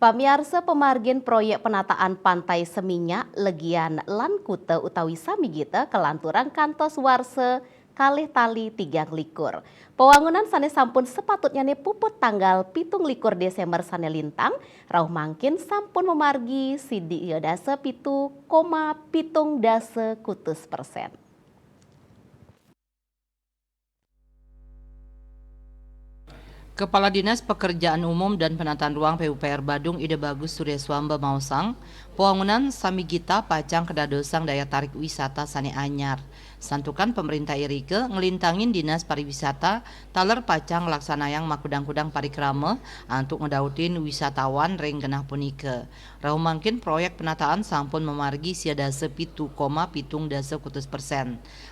Pamiarsa pemargin proyek penataan Pantai Seminyak, Legian lan Kute utawi Samigita kelanturan kantos warse kalih tali 3 likur. Pewangunan sanes sampun sepatutnya puput tanggal 17 Desember sane lintang, rauh mangkin sampun memargi sidi dase 7,7%. Kepala Dinas Pekerjaan Umum dan Penataan Ruang PUPR Badung Ide Bagus Suryaswamba Mausang, pewangunan Samigita pacang kedadosang daya tarik wisata sane anyar. Santukan pemerintah Irike ngelintangin Dinas Pariwisata taler pacang laksanayang makudang-kudang parikrama untuk ngedautin wisatawan ring genah punike. Rauh mangkin proyek penataan sampun memargi siadase 7,7%.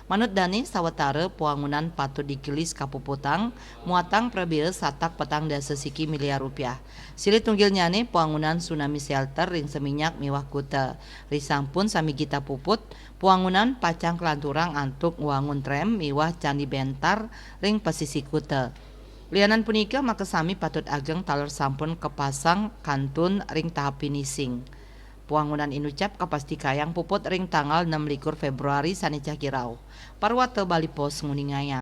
Manut Dani sawetara pewangunan patut dikilis kapuputang muatang prabil satak petang dasa siki miliar rupiah. Silih tunggilnyane pewangunan tsunami shelter ring Seminyak miwah Kute. Risampun Samigita puput pewangunan pacang kelanturang antuk wangun tram miwah Candi Bentar ring pesisi Kute. Lianan punika maka sami patut ageng taler sampun kepasang kantun ring tahap finishing. Pewangunan inucap kapasti kayang puput ring tanggal 6 Februari sanicah kirau. Parwata Bali Pos nguningaya.